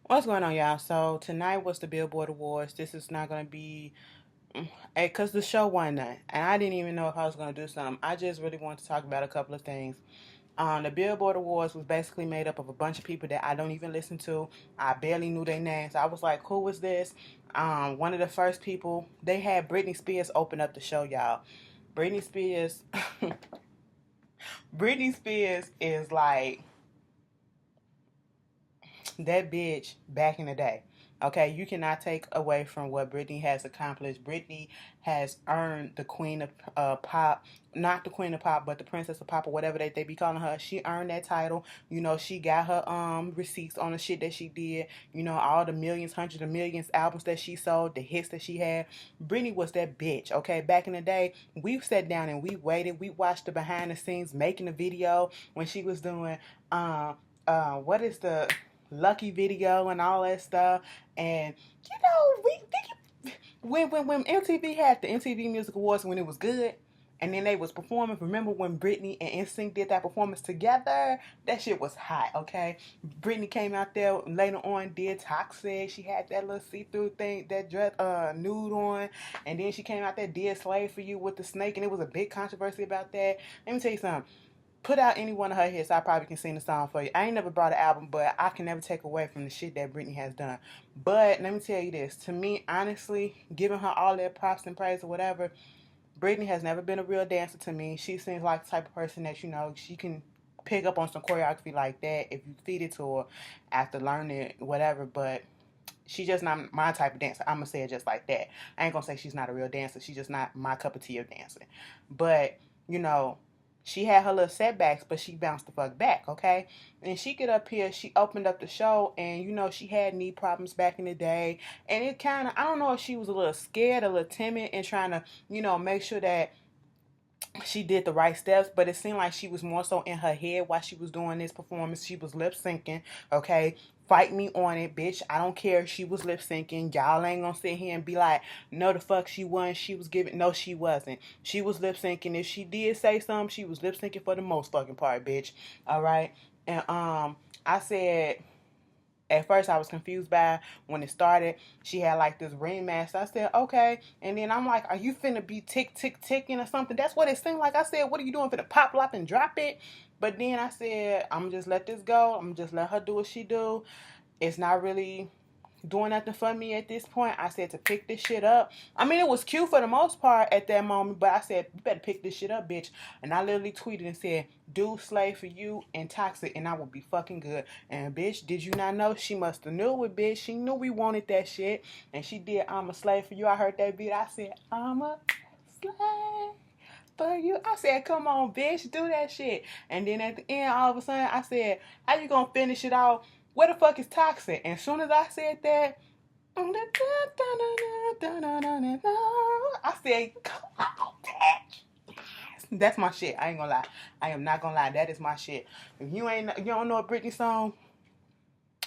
What's going on, y'all? So tonight was the Billboard Awards. This is not gonna be, because the show won that, and I didn't even know if I was gonna do something. I just really wanted to talk about a couple of things. The Billboard Awards was basically made up of a bunch of people that I don't even listen to. I barely knew their names. I was like, who was this? One of the first people, they had Britney Spears open up the show, y'all. Britney Spears, Britney Spears is like that bitch back in the day. Okay, you cannot take away from what Britney has accomplished. Britney has earned the queen of pop, not the queen of pop, but the princess of pop or whatever they be calling her. She earned that title. You know, she got her receipts on the shit that she did. You know, all the millions, hundreds of millions albums that she sold, the hits that she had. Britney was that bitch. Okay, back in the day, we sat down and we waited. We watched the behind the scenes making the video when she was doing what is the Lucky video and all that stuff. And you know, when MTV had the MTV Music Awards when it was good, and then they was performing. Remember when Britney and NSYNC did that performance together? That shit was hot, okay? Britney came out there later on, did Toxic. She had that little see-through thing, that dress, nude on, and then she came out there, did Slave for You with the snake, and it was a big controversy about that. Let me tell you something. Put out any one of her hits, I probably can sing the song for you. I ain't never brought an album, but I can never take away from the shit that Britney has done. But let me tell you this. To me, honestly, giving her all that props and praise or whatever, Britney has never been a real dancer to me. She seems like the type of person that, you know, she can pick up on some choreography like that if you feed it to her after learning it, whatever. But she's just not my type of dancer. I'm going to say it just like that. I ain't going to say she's not a real dancer. She's just not my cup of tea of dancing. But, you know, she had her little setbacks, but she bounced the fuck back, okay? And she get up here, she opened up the show, and you know, she had knee problems back in the day. And it kind of, I don't know if she was a little scared, a little timid, and trying to, you know, make sure that she did the right steps, but it seemed like she was more so in her head while she was doing this performance. She was lip syncing, okay? Fight me on it, bitch. I don't care if she was lip syncing. Y'all ain't gonna sit here and be like, no, the fuck she wasn't. She was giving. No, she wasn't. She was lip syncing. If she did say something, she was lip syncing for the most fucking part, bitch. All right. And I said at first I was confused by when it started. She had like this ring mask. I said, okay. And then I'm like, are you finna be tick, tick, ticking or something? That's what it seemed like. I said, what are you doing, finna pop, lop, and drop it? But then I said, I'm just let this go. I'm just let her do what she do. It's not really doing nothing for me at this point. I said to pick this shit up. I mean, it was cute for the most part at that moment, but I said, you better pick this shit up, bitch. And I literally tweeted and said, do Slave for You and Toxic, and I will be fucking good. And bitch, did you not know? She must have knew it, bitch. She knew we wanted that shit. And she did I'm a Slave for You. I heard that beat. I said, I'm a slave for you. I said, come on, bitch, do that shit. And then at the end, all of a sudden, I said, how you gonna finish it off? Where the fuck is Toxic? And as soon as I said that, I said, come on, bitch. That's my shit. I ain't gonna lie. I am not gonna lie. That is my shit. If you don't know a Britney song,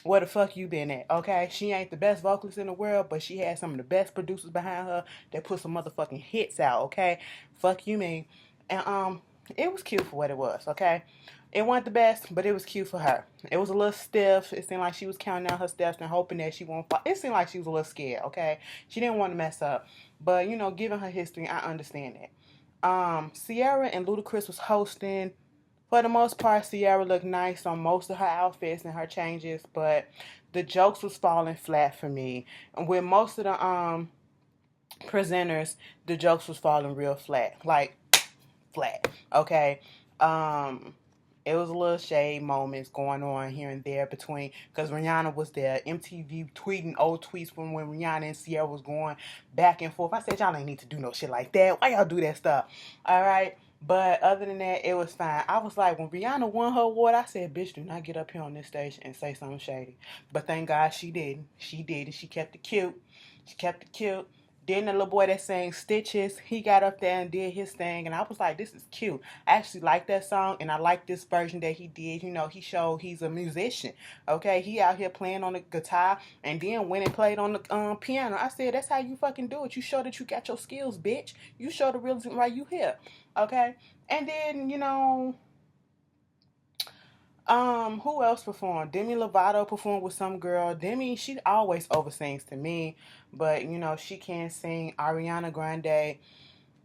where the fuck you been at? Okay, she ain't the best vocalist in the world, but she had some of the best producers behind her that put some motherfucking hits out. Okay, fuck you, mean. And it was cute for what it was. Okay, it wasn't the best, but it was cute for her. It was a little stiff. It seemed like she was counting down her steps and hoping that she won't fall. It seemed like she was a little scared. Okay, she didn't want to mess up, but you know, given her history, I understand that. Sierra and Ludacris was hosting. For the most part, Sierra looked nice on most of her outfits and her changes, but the jokes was falling flat for me. And with most of the presenters, the jokes was falling real flat, like flat. Okay, um, it was a little shade moments going on here and there between, because Rihanna was there, MTV tweeting old tweets from when Rihanna and Sierra was going back and forth. I said, y'all ain't need to do no shit like that. Why y'all do that stuff? All right. But other than that, it was fine. I was like, when Rihanna won her award, I said, bitch, do not get up here on this stage and say something shady. But thank God she didn't. She did it. She kept it cute. She kept it cute. Then the little boy that sang Stitches, he got up there and did his thing. And I was like, this is cute. I actually like that song. And I like this version that he did. You know, he showed he's a musician. Okay, he out here playing on the guitar. And then went and played on the piano. I said, that's how you fucking do it. You show that you got your skills, bitch. You show the reason why you here. Okay? And then, you know, Who else performed? Demi Lovato performed with some girl. Demi, she always oversings to me, but you know, she can't sing. Ariana Grande,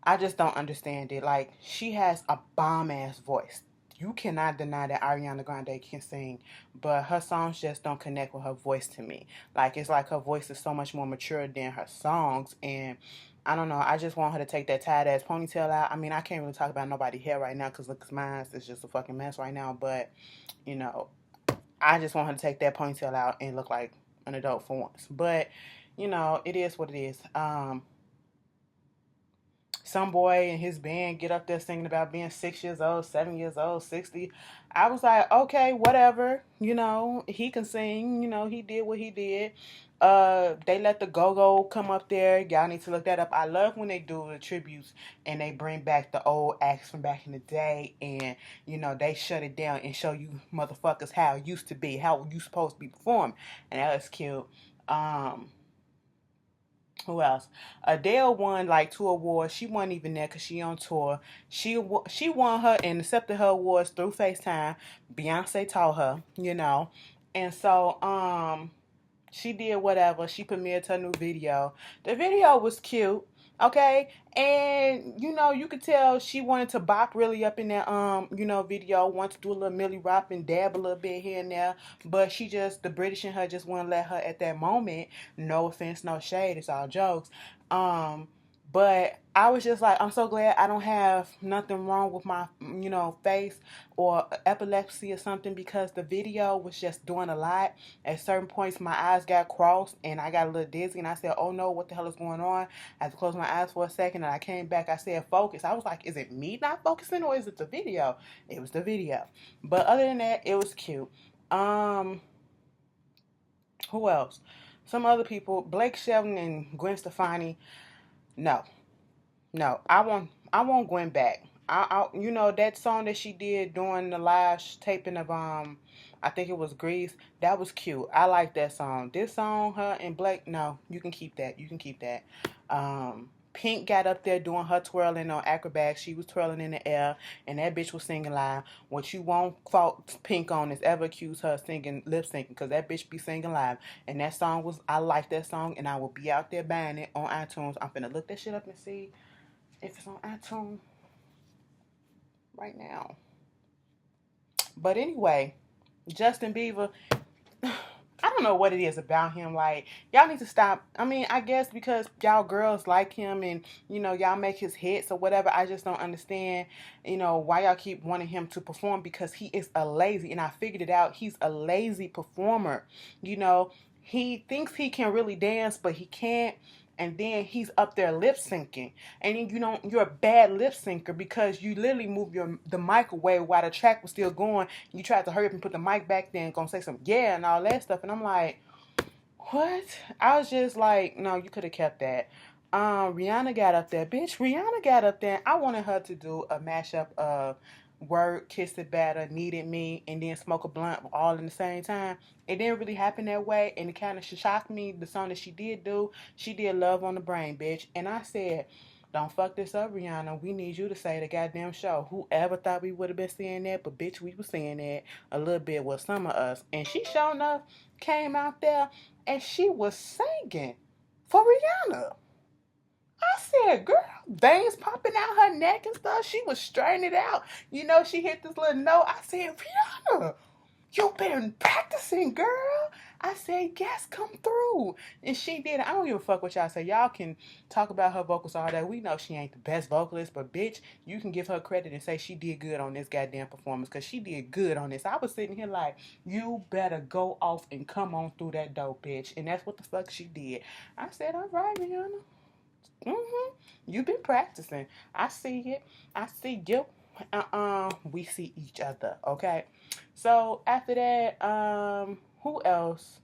I just don't understand it. Like, she has a bomb ass voice. You cannot deny that Ariana Grande can sing, but her songs just don't connect with her voice to me. Like, it's like her voice is so much more mature than her songs, and I don't know. I just want her to take that tight ass ponytail out. I mean, I can't really talk about nobody's hair right now because look, mine is just a fucking mess right now. But you know, I just want her to take that ponytail out and look like an adult for once. But you know, it is what it is. Some boy and his band get up there singing about being 6 years old, 7 years old, 60. I was like, okay, whatever. You know, he can sing. You know, he did what he did. They let the Go-Go come up there. Y'all need to look that up. I love when they do the tributes and they bring back the old acts from back in the day, and you know they shut it down and show you motherfuckers how it used to be, how you supposed to be performed, and that was cute. Um, who else? Adele won like 2 awards. She wasn't even there because she on tour. She won her and accepted her awards through FaceTime. Beyonce taught her, you know, and so she did whatever. She premiered her new video. The video was cute, okay? And you know, you could tell she wanted to bop really up in that you know, video, wanted to do a little Millie Rop and dab a little bit here and there, but she just the British in her just wouldn't let her at that moment. No offense, no shade, it's all jokes. Um but I was just like, I'm so glad I don't have nothing wrong with my, you know, face or epilepsy or something, because the video was just doing a lot. At certain points, my eyes got crossed and I got a little dizzy, and I said, oh no, what the hell is going on? I had to close my eyes for a second, and I came back. I said, focus. I was like, is it me not focusing or is it the video? It was the video. But other than that, it was cute. Um, who else? Some other people, Blake Shelton and Gwen Stefani. No, no, I want Gwen back. You know that song that she did during the live taping of I think it was Grease. That was cute. I like that song. This song, her and Blake, no, you can keep that. You can keep that. Pink got up there doing her twirling on acrobats. She was twirling in the air, and that bitch was singing live. What you won't fault Pink on is ever accuse her singing lip syncing, because that bitch be singing live. And that song was, I like that song, and I will be out there buying it on iTunes. I'm finna look that shit up and see if it's on iTunes right now. But anyway, Justin Bieber, I don't know what it is about him. Like, y'all need to stop. I mean, I guess because y'all girls like him and, you know, y'all make his hits or whatever. I just don't understand, you know, why y'all keep wanting him to perform, because he is a lazy, and I figured it out. He's a lazy performer. You know, he thinks he can really dance, but he can't. And then he's up there lip syncing, and then you're a bad lip syncer because you literally move the mic away while the track was still going. You tried to hurry up and put the mic back there and gonna say some yeah and all that stuff, and I'm like, what? I was just like, no, you could have kept that. Rihanna got up there, bitch. Rihanna got up there. I wanted her to do a mashup of Word, Kiss It Better, Needed Me, and then Smoke a Blunt all in the same time. It didn't really happen that way, and it kind of shocked me. The song that she did do, she did Love on the Brain, bitch. And I said, don't fuck this up, Rihanna. We need you to say the goddamn show. Whoever thought we would have been saying that, but bitch, we were saying that a little bit with some of us. And she sure enough came out there and she was singing for Rihanna. I said, girl, veins popping out her neck and stuff. She was straightening it out. You know, she hit this little note. I said, Rihanna, you been practicing, girl. I said, yes, come through. And she did. I don't give a fuck what y'all say. Y'all can talk about her vocals all day. We know she ain't the best vocalist, but bitch, you can give her credit and say she did good on this goddamn performance, because she did good on this. I was sitting here like, you better go off and come on through that door, bitch. And that's what the fuck she did. I said, all right, Rihanna. You've been practicing. I see it. I see you. We see each other. Okay. So after that, who else?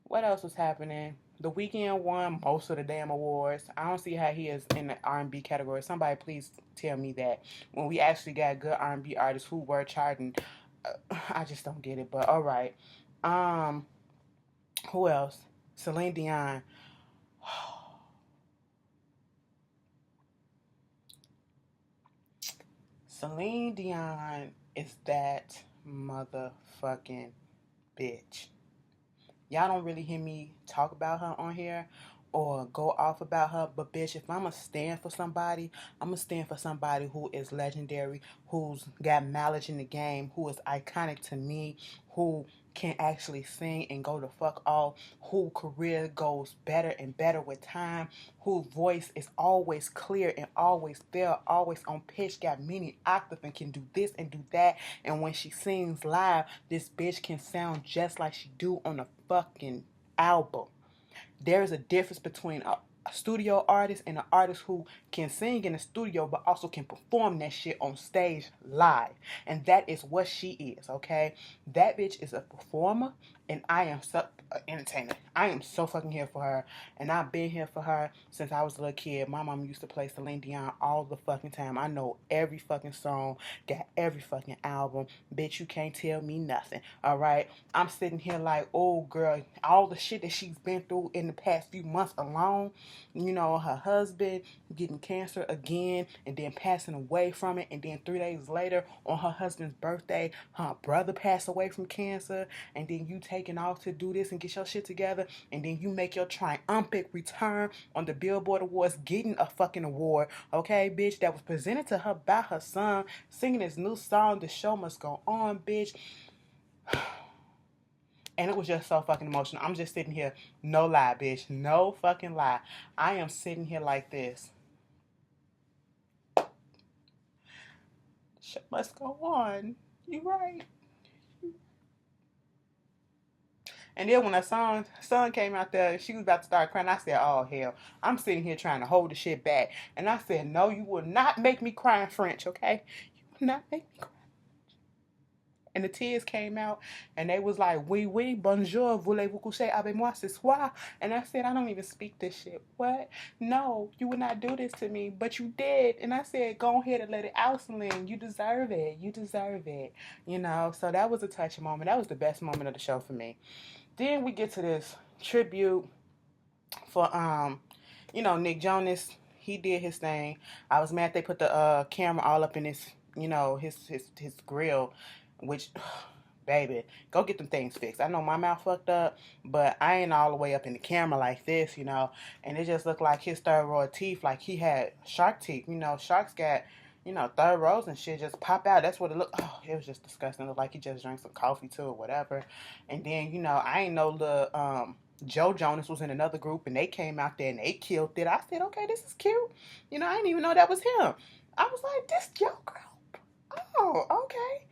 What else was happening? The Weeknd won most of the damn awards. I don't see how he is in the R&B category. Somebody please tell me that when we actually got good R&B artists who were charting. I just don't get it. But all right. Um, who else? Celine Dion. Celine Dion is that. motherfucking bitch. Y'all don't really hear me talk about her on here or go off about her, but bitch, if I'm going to stand for somebody, I'm going to stand for somebody who is legendary, who's got knowledge in the game, who is iconic to me, who can actually sing and go the fuck off, whose career goes better and better with time, whose voice is always clear and always there, always on pitch, got many octaves and can do this and do that. And when she sings live, this bitch can sound just like she do on a fucking album. There is a difference between a studio artist and an artist who can sing in the studio but also can perform that shit on stage live. And that is what she is, okay? That bitch is a performer, and I am so entertainer. I am so fucking here for her, and I've been here for her since I was a little kid. My mom used to play Celine Dion all the fucking time. I know every fucking song, got every fucking album. Bitch, you can't tell me nothing, all right? I'm sitting here like, oh girl, all the shit that she's been through in the past few months alone, you know, her husband getting cancer again and then passing away from it, and then 3 days later on her husband's birthday, her brother passed away from cancer, and then you taking off to do this and get your shit together, and then you make your triumphant return on the Billboard Awards, getting a fucking award, okay, bitch, that was presented to her by her son, singing his new song, The Show Must Go On, bitch. And it was just so fucking emotional. I'm just sitting here, no lie, bitch, no fucking lie. I am sitting here like this. Show must go on. You right. And then when her son came out there, she was about to start crying. I said, oh, hell. I'm sitting here trying to hold the shit back. And I said, no, you will not make me cry in French, okay? You will not make me cry. And the tears came out, and they was like, oui, oui, bonjour, voulez-vous coucher avec moi ce soir? And I said, I don't even speak this shit. What? No, you would not do this to me, but you did. And I said, go ahead and let it out, Celine. You deserve it. You deserve it. You know, so that was a touching moment. That was the best moment of the show for me. Then we get to this tribute for, you know, Nick Jonas. He did his thing. I was mad they put the camera all up in his, you know, his grill. Which, baby, go get them things fixed. I know my mouth fucked up, but I ain't all the way up in the camera like this, you know. And it just looked like his third row of teeth, like he had shark teeth. You know, sharks got, you know, third rows and shit just pop out. That's what it looked. Oh, it was just disgusting. It looked like he just drank some coffee too or whatever. And then, you know, I ain't know the Joe Jonas was in another group, and they came out there and they killed it. I said, okay, this is cute. You know, I didn't even know that was him. I was like, this Joe group. Oh, okay.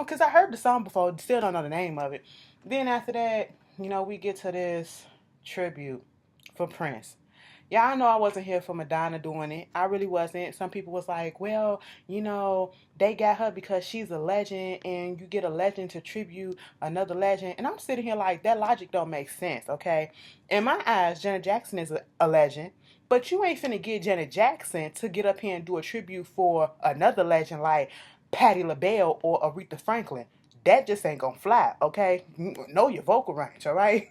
Because I heard the song before, still don't know the name of it. Then after that, you know, we get to this tribute for Prince. Yeah, I know I wasn't here for Madonna doing it. I really wasn't. Some people was like, well, you know, they got her because she's a legend, and you get a legend to tribute another legend. And I'm sitting here like, that logic don't make sense, okay? In my eyes, Janet Jackson is a legend. But you ain't finna get Janet Jackson to get up here and do a tribute for another legend like Patti LaBelle or Aretha Franklin. That just ain't gonna fly, okay? Know your vocal range, all right?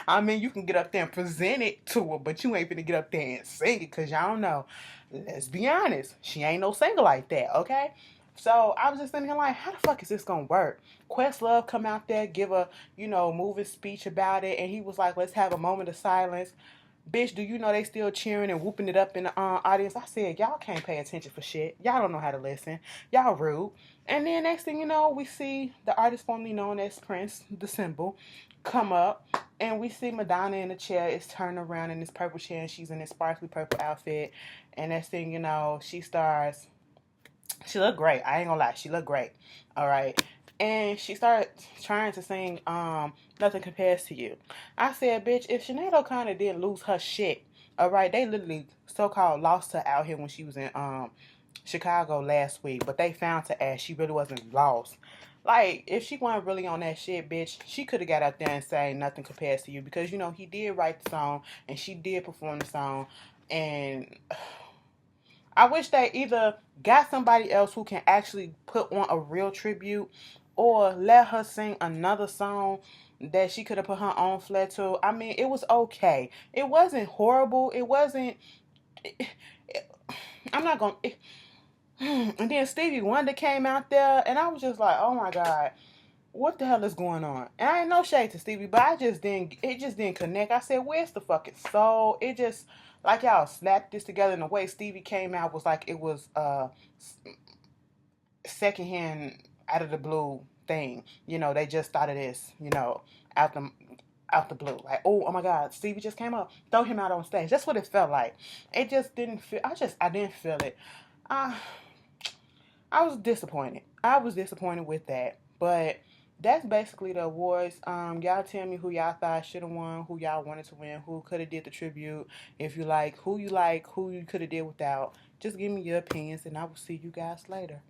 I mean, you can get up there and present it to her, but you ain't finna get up there and sing it, because y'all know. Let's be honest, she ain't no singer like that, okay? So I was just sitting here like, how the fuck is this gonna work? Questlove come out there, give a, you know, moving speech about it, and he was like, let's have a moment of silence. Bitch, do you know they still cheering and whooping it up in the audience? I said, y'all can't pay attention for shit. Y'all don't know how to listen. Y'all rude. And then next thing you know, we see the artist formerly known as Prince, the symbol, come up. And we see Madonna in the chair. It's turned around in this purple chair, and she's in this sparkly purple outfit. And next thing you know, she looked great. I ain't gonna lie. She looked great. All right. And she started trying to sing Nothing Compares to You. I said, bitch, if Sinead O'Connor didn't lose her shit, all right, they literally so-called lost her out here when she was in Chicago last week, but they found her ass. She really wasn't lost. Like, if she wasn't really on that shit, bitch, she could have got out there and sang Nothing Compares to You, because, you know, he did write the song, and she did perform the song, and I wish they either got somebody else who can actually put on a real tribute, or let her sing another song that she could have put her own flair to. I mean, it was okay. It wasn't horrible. It wasn't. I'm not gonna. And then Stevie Wonder came out there, and I was just like, oh my God, what the hell is going on? And I ain't no shade to Stevie, but it just didn't connect. I said, where's the fucking soul? It just, like y'all slapped this together, and the way Stevie came out was like it was secondhand out of the blue thing. You know, they just thought of this, you know, out the out the blue. Like, oh my God, Stevie just came up. Throw him out on stage. That's what it felt like. It just didn't feel I didn't feel it. Uh I was disappointed. I was disappointed with that. But that's basically the awards. Y'all tell me who y'all thought should have won, who y'all wanted to win, who could have did the tribute. If you like, who you could have did without. Just give me your opinions, and I will see you guys later.